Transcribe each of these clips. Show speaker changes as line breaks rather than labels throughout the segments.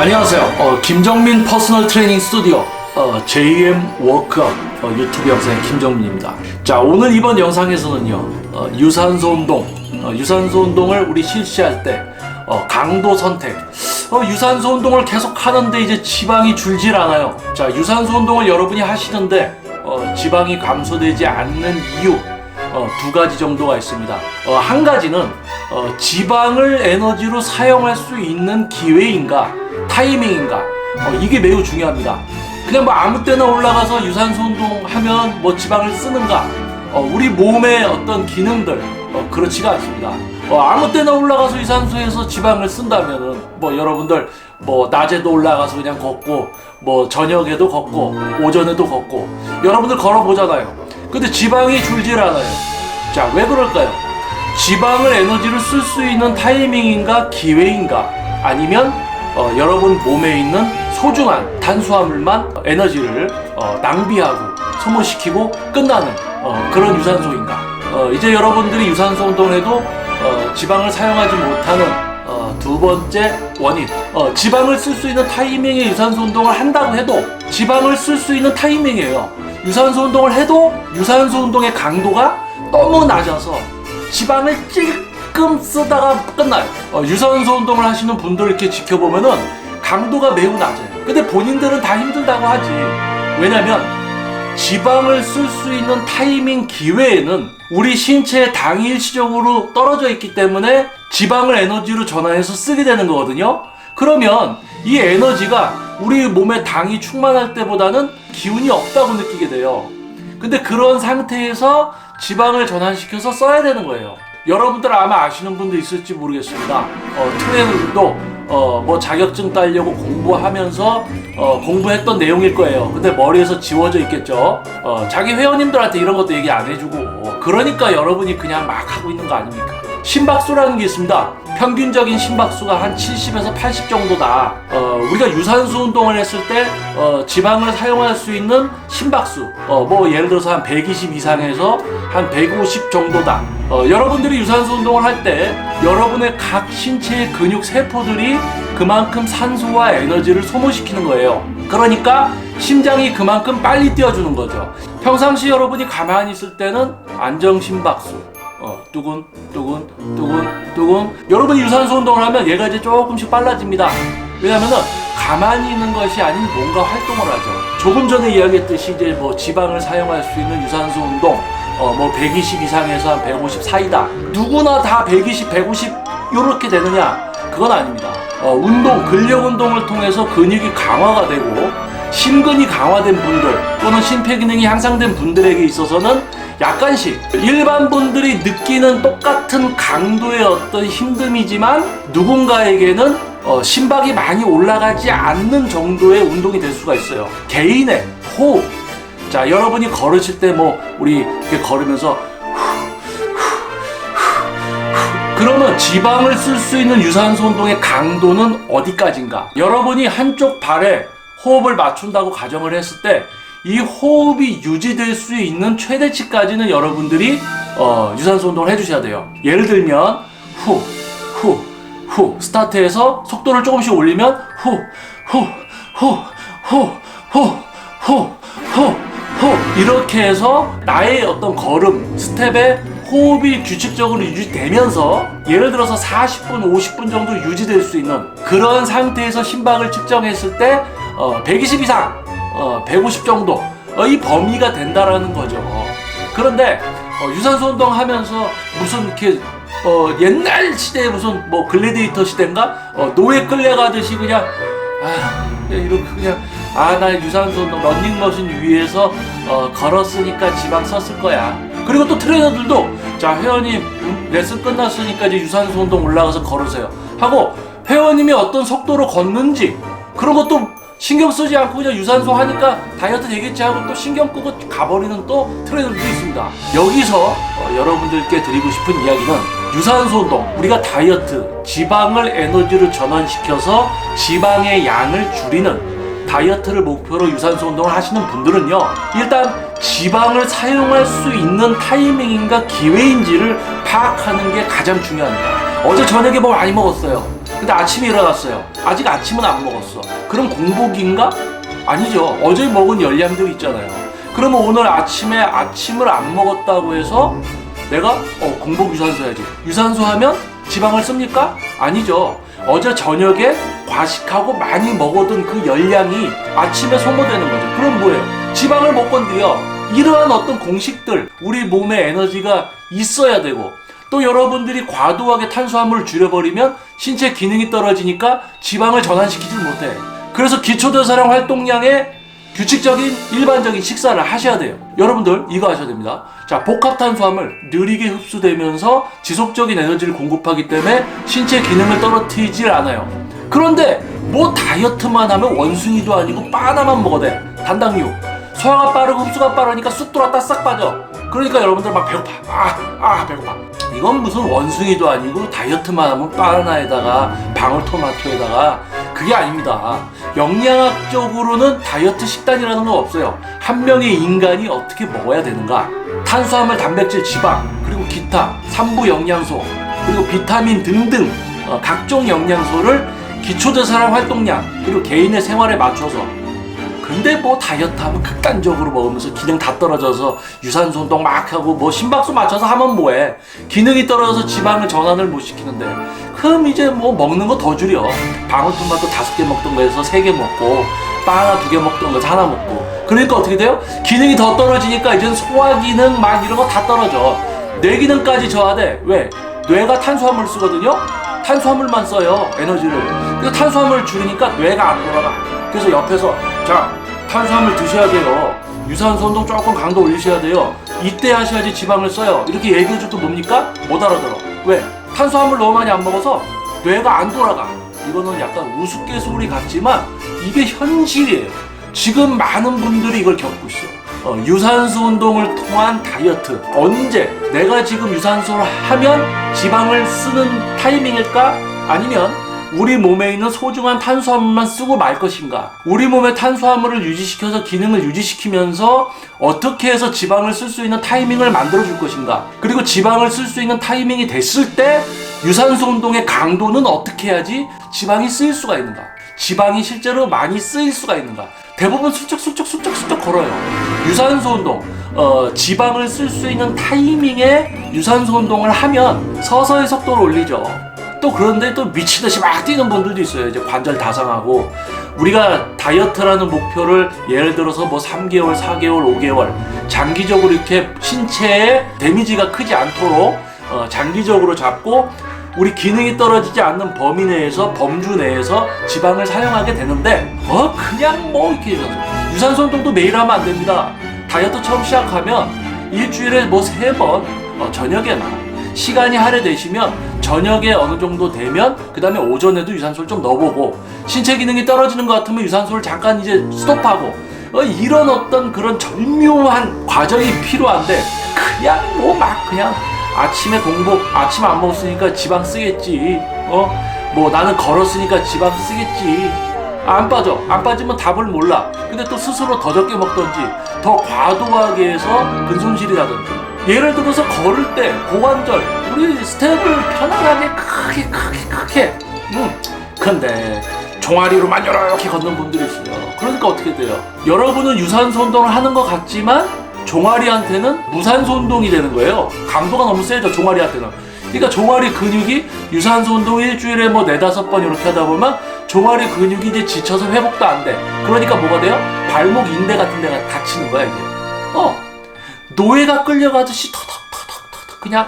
안녕하세요. 김정민 퍼스널 트레이닝 스튜디오 JM 워크업 유튜브 영상의 김정민입니다. 자, 오늘 이번 영상에서는요, 유산소 운동을 우리 실시할 때 강도 선택. 유산소 운동을 계속 하는데 이제 지방이 줄질 않아요. 자, 유산소 운동을 여러분이 하시는데 지방이 감소되지 않는 이유 두 가지 정도가 있습니다. 한 가지는 지방을 에너지로 사용할 수 있는 기회인가 타이밍인가, 이게 매우 중요합니다. 그냥 뭐 아무 때나 올라가서 유산소 운동하면 뭐 지방을 쓰는가, 우리 몸의 어떤 기능들 그렇지가 않습니다. 아무 때나 올라가서 유산소에서 지방을 쓴다면은 뭐 여러분들 뭐 낮에도 올라가서 그냥 걷고, 뭐 저녁에도 걷고, 오전에도 걷고, 여러분들 걸어보잖아요. 근데 지방이 줄질 않아요. 자, 왜 그럴까요? 지방을 에너지를 쓸 수 있는 타이밍인가 기회인가, 아니면 여러분 몸에 있는 소중한 탄수화물만 에너지를 낭비하고 소모시키고 끝나는 그런 유산소인가. 이제 여러분들이 유산소 운동을 해도 지방을 사용하지 못하는 두 번째 원인, 지방을 쓸 수 있는 타이밍에 유산소 운동을 한다고 해도 지방을 쓸 수 있는 타이밍이에요. 유산소 운동을 해도 유산소 운동의 강도가 너무 낮아서 지방을 찔끔 쓰다가 끝나요. 유산소 운동을 하시는 분들 이렇게 지켜보면은 강도가 매우 낮아요. 근데 본인들은 다 힘들다고 하지. 왜냐면 지방을 쓸 수 있는 타이밍 기회에는 우리 신체의 당이 일시적으로 떨어져 있기 때문에 지방을 에너지로 전환해서 쓰게 되는 거거든요. 그러면 이 에너지가 우리 몸에 당이 충만할 때보다는 기운이 없다고 느끼게 돼요. 근데 그런 상태에서 지방을 전환시켜서 써야 되는 거예요. 여러분들 아마 아시는 분도 있을지 모르겠습니다. 트레이너들도 뭐 자격증 따려고 공부하면서 공부했던 내용일 거예요. 근데 머리에서 지워져 있겠죠. 자기 회원님들한테 이런 것도 얘기 안 해주고, 그러니까 여러분이 그냥 막 하고 있는 거 아닙니까? 심박수라는 게 있습니다. 평균적인 심박수가 한 70에서 80 정도다. 우리가 유산소 운동을 했을 때 지방을 사용할 수 있는 심박수, 뭐 예를 들어서 한 120 이상에서 한 150 정도다. 여러분들이 유산소 운동을 할 때 여러분의 각 신체의 근육 세포들이 그만큼 산소와 에너지를 소모시키는 거예요. 그러니까 심장이 그만큼 빨리 뛰어주는 거죠. 평상시 여러분이 가만히 있을 때는 안정 심박수, 뚜근 뚜근 뚜근 뚜근, 여러분이 유산소 운동을 하면 얘가 이제 조금씩 빨라집니다. 왜냐면은 가만히 있는 것이 아닌 뭔가 활동을 하죠. 조금 전에 이야기했듯이 이제 뭐 지방을 사용할 수 있는 유산소 운동, 뭐 120 이상에서 한 150 사이다. 누구나 다 120, 150 요렇게 되느냐? 그건 아닙니다. 근력 운동을 통해서 근육이 강화가 되고 심근이 강화된 분들 또는 심폐기능이 향상된 분들에게 있어서는 약간씩 일반 분들이 느끼는 똑같은 강도의 어떤 힘듦이지만 누군가에게는 심박이 많이 올라가지 않는 정도의 운동이 될 수가 있어요. 개인의 호흡. 자, 여러분이 걸으실 때 뭐 우리 이렇게 걸으면서 그러면 지방을 쓸 수 있는 유산소 운동의 강도는 어디까지인가? 여러분이 한쪽 발에 호흡을 맞춘다고 가정을 했을 때 이 호흡이 유지될 수 있는 최대치까지는 여러분들이 유산소 운동을 해주셔야 돼요. 예를 들면 후 스타트해서 속도를 조금씩 올리면 이렇게 해서 나의 어떤 걸음 스텝에 호흡이 규칙적으로 유지되면서 예를 들어서 40분 50분 정도 유지될 수 있는 그런 상태에서 심박을 측정했을 때 120 이상 150 정도 이 범위가 된다라는 거죠. 그런데 유산소 운동 하면서 무슨 이렇게 옛날 시대에 무슨 뭐 글래디에이터 시대인가 노예 끌려가듯이 그냥 이렇게 그냥 나 유산소 운동 런닝머신 위에서 걸었으니까 지방 썼을 거야. 그리고 또 트레이너들도 자, 회원님 레슨 끝났으니까 이제 유산소 운동 올라가서 걸으세요 하고 회원님이 어떤 속도로 걷는지 그런 것도 신경 쓰지 않고 그냥 유산소 하니까 다이어트 되겠지 하고 또 신경 끄고 가버리는 또 트레이너들도 있습니다. 여기서 여러분들께 드리고 싶은 이야기는 유산소 운동, 우리가 다이어트, 지방을 에너지로 전환시켜서 지방의 양을 줄이는 다이어트를 목표로 유산소 운동을 하시는 분들은요, 일단 지방을 사용할 수 있는 타이밍인가 기회인지를 파악하는 게 가장 중요합니다. 어제 저녁에 뭐 많이 먹었어요. 근데 아침에 일어났어요. 아직 아침은 안 먹었어. 그럼 공복인가? 아니죠. 어제 먹은 열량들이 있잖아요. 그러면 오늘 아침에 아침을 안 먹었다고 해서 내가 공복 유산소 해야지. 유산소 하면 지방을 씁니까? 아니죠. 어제 저녁에 과식하고 많이 먹어둔 그 열량이 아침에 소모되는 거죠. 그럼 뭐예요? 지방을 못 건드려. 이러한 어떤 공식들, 우리 몸에 에너지가 있어야 되고, 또 여러분들이 과도하게 탄수화물을 줄여버리면 신체 기능이 떨어지니까 지방을 전환시키질 못해. 그래서 기초대사량 활동량에 규칙적인 일반적인 식사를 하셔야 돼요. 여러분들 이거 하셔야 됩니다. 자, 복합탄수화물 느리게 흡수되면서 지속적인 에너지를 공급하기 때문에 신체 기능을 떨어뜨리질 않아요. 그런데 뭐 다이어트만 하면 원숭이도 아니고 바나만 먹어도 돼. 단당류 소화가 빠르고 흡수가 빠르니까 쑥 들어왔다 싹 빠져. 그러니까 여러분들 막 배고파. 배고파. 이건 무슨 원숭이도 아니고 다이어트만 하면 바나나에다가 방울토마토에다가 그게 아닙니다. 영양학적으로는 다이어트 식단이라는 거 없어요. 한 명의 인간이 어떻게 먹어야 되는가? 탄수화물, 단백질, 지방, 그리고 기타, 삼부 영양소, 그리고 비타민 등등 각종 영양소를 기초대사량 활동량, 그리고 개인의 생활에 맞춰서. 근데 뭐 다이어트 하면 극단적으로 먹으면서 기능 다 떨어져서 유산소 운동 막 하고 뭐 심박수 맞춰서 하면 뭐해. 기능이 떨어져서 지방을 전환을 못 시키는데 그럼 이제 뭐 먹는 거 더 줄여. 방울토마토 5개 먹던 거에서 3개 먹고 바나나 2개 먹던 거에서 하나 먹고. 그러니까 어떻게 돼요? 기능이 더 떨어지니까 이제 소화 기능 막 이런 거 다 떨어져. 뇌 기능까지 저하돼. 왜? 뇌가 탄수화물 쓰거든요. 탄수화물만 써요, 에너지를. 그래서 탄수화물을 줄이니까 뇌가 안 돌아가. 그래서 옆에서 자, 탄수화물 드셔야 돼요. 유산소 운동 조금 강도 올리셔야 돼요. 이때 하셔야지 지방을 써요. 이렇게 얘기해줘도 뭡니까? 못 알아들어. 왜? 탄수화물 너무 많이 안 먹어서 뇌가 안 돌아가. 이거는 약간 우스갯소리 같지만 이게 현실이에요. 지금 많은 분들이 이걸 겪고 있어. 유산소 운동을 통한 다이어트. 언제 내가 지금 유산소를 하면 지방을 쓰는 타이밍일까? 아니면 우리 몸에 있는 소중한 탄수화물만 쓰고 말 것인가? 우리 몸의 탄수화물을 유지시켜서 기능을 유지시키면서 어떻게 해서 지방을 쓸 수 있는 타이밍을 만들어줄 것인가? 그리고 지방을 쓸 수 있는 타이밍이 됐을 때 유산소 운동의 강도는 어떻게 해야지 지방이 쓰일 수가 있는가? 지방이 실제로 많이 쓰일 수가 있는가? 대부분 슬쩍 걸어요. 유산소 운동, 지방을 쓸 수 있는 타이밍에 유산소 운동을 하면 서서히 속도를 올리죠. 또 그런데 또 미치듯이 막 뛰는 분들도 있어요. 이제 관절 다 상하고. 우리가 다이어트라는 목표를 예를 들어서 뭐 3개월, 4개월, 5개월 장기적으로 이렇게 신체에 데미지가 크지 않도록 장기적으로 잡고 우리 기능이 떨어지지 않는 범위 내에서, 범주 내에서 지방을 사용하게 되는데 그냥 뭐 이렇게 유산소 운동도 매일 하면 안 됩니다. 다이어트 처음 시작하면 일주일에 뭐 3번 저녁에만 시간이 할애되시면 저녁에 어느 정도 되면 그 다음에 오전에도 유산소를 좀 넣어보고, 신체 기능이 떨어지는 것 같으면 유산소를 잠깐 이제 스톱하고, 이런 어떤 그런 절묘한 과정이 필요한데 그냥 뭐 막 그냥 아침에 공복, 아침 안 먹었으니까 지방 쓰겠지, 뭐 나는 걸었으니까 지방 쓰겠지. 안 빠져. 안 빠지면 답을 몰라. 근데 또 스스로 더 적게 먹던지 더 과도하게 해서 근손실이 나던지. 예를 들어서 걸을 때 고관절, 우리 스텝을 편안하게 크게 근데 종아리로만 이렇게 걷는 분들이 있어요. 그러니까 어떻게 돼요? 여러분은 유산소 운동을 하는 것 같지만 종아리한테는 무산소 운동이 되는 거예요. 강도가 너무 세죠, 종아리한테는. 그러니까 종아리 근육이 유산소 운동 일주일에 뭐 4-5번 이렇게 하다 보면 종아리 근육이 이제 지쳐서 회복도 안 돼. 그러니까 뭐가 돼요? 발목 인대 같은 데가 다치는 거야, 이게. 노예가 끌려가듯이 터덕 그냥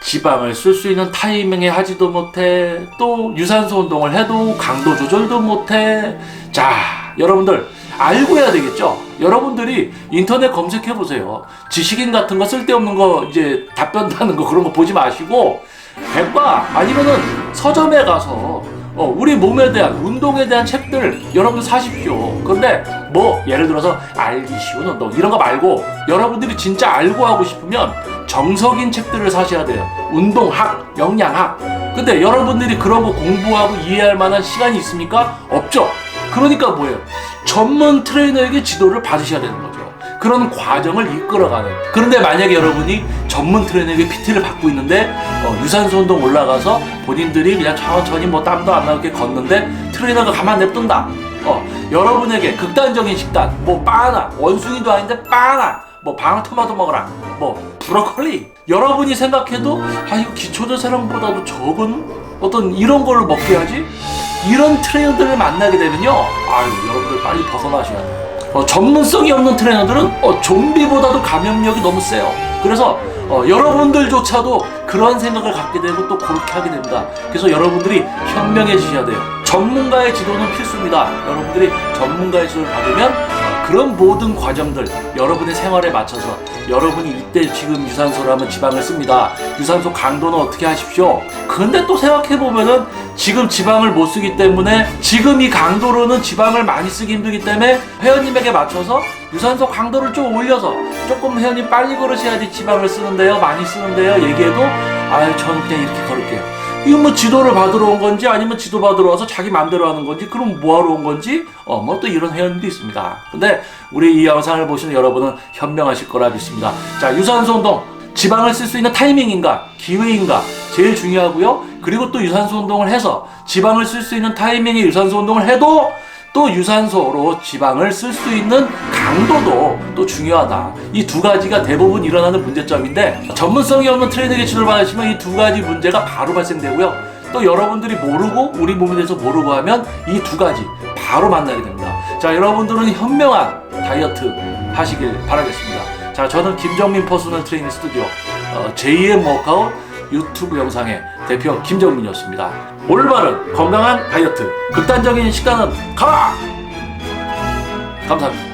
지방을 쓸 수 있는 타이밍에 하지도 못해. 또 유산소 운동을 해도 강도 조절도 못해. 자, 여러분들 알고 해야 되겠죠? 여러분들이 인터넷 검색해 보세요. 지식인 같은 거 쓸데없는 거 이제 답변 다는 거 그런 거 보지 마시고 백과 아니면은 서점에 가서 우리 몸에 대한, 운동에 대한 책들 여러분들 사십시오. 그런데 뭐 예를 들어서 알기 쉬운 운동 이런 거 말고 여러분들이 진짜 알고 하고 싶으면 정석인 책들을 사셔야 돼요. 운동학, 영양학. 근데 여러분들이 그런 거 공부하고 이해할 만한 시간이 있습니까? 없죠. 그러니까 뭐예요? 전문 트레이너에게 지도를 받으셔야 되는 거죠. 그런 과정을 이끌어가는. 그런데 만약에 여러분이 전문 트레이너에게 PT를 받고 있는데 유산소 운동 올라가서 본인들이 그냥 천천히 뭐 땀도 안 나게 걷는데 트레이너가 가만 냅둔다. 여러분에게 극단적인 식단, 뭐 바나나, 원숭이도 아닌데 바나나, 뭐 방울토마토 먹어라, 뭐 브로콜리. 여러분이 생각해도 이거 기초대사량보다도 적은 어떤 이런 걸로 먹게 하지? 이런 트레이너들을 만나게 되면요, 여러분들 빨리 벗어나셔야 돼요. 전문성이 없는 트레이너들은 좀비보다도 감염력이 너무 세요. 그래서 여러분들조차도 그런 생각을 갖게 되고 또 그렇게 하게 됩니다. 그래서 여러분들이 현명해지셔야 돼요. 전문가의 지도는 필수입니다. 여러분들이 전문가의 지도를 받으면 그런 모든 과정들 여러분의 생활에 맞춰서 여러분이 이때 지금 유산소를 하면 지방을 씁니다. 유산소 강도는 어떻게 하십시오. 근데 또 생각해보면은 지금 지방을 못 쓰기 때문에 지금 이 강도로는 지방을 많이 쓰기 힘들기 때문에 회원님에게 맞춰서 유산소 강도를 좀 올려서 조금 회원님 빨리 걸으셔야지 지방을 쓰는데요, 많이 쓰는데요 얘기해도 저는 그냥 이렇게 걸을게요. 이건 뭐 지도를 받으러 온 건지 아니면 지도 받으러 와서 자기 마음대로 하는 건지, 그럼 뭐하러 온 건지 뭐 또 이런 회원도 있습니다. 근데 우리 이 영상을 보시는 여러분은 현명하실 거라 믿습니다. 자, 유산소 운동 지방을 쓸 수 있는 타이밍인가 기회인가 제일 중요하고요. 그리고 또 유산소 운동을 해서 지방을 쓸 수 있는 타이밍에 유산소 운동을 해도 또 유산소로 지방을 쓸 수 있는 강도도 또 중요하다. 이 두 가지가 대부분 일어나는 문제점인데 전문성이 없는 트레이너에게 지도를 받으시면 이 두 가지 문제가 바로 발생되고요. 또 여러분들이 모르고 우리 몸에 대해서 모르고 하면 이 두 가지 바로 만나게 됩니다. 자, 여러분들은 현명한 다이어트 하시길 바라겠습니다. 자, 저는 김정민 퍼스널 트레이닝 스튜디오 JM 워크아웃 유튜브 영상의 대표 김정민이었습니다. 올바른 건강한 다이어트, 극단적인 식단은 가라! 감사합니다.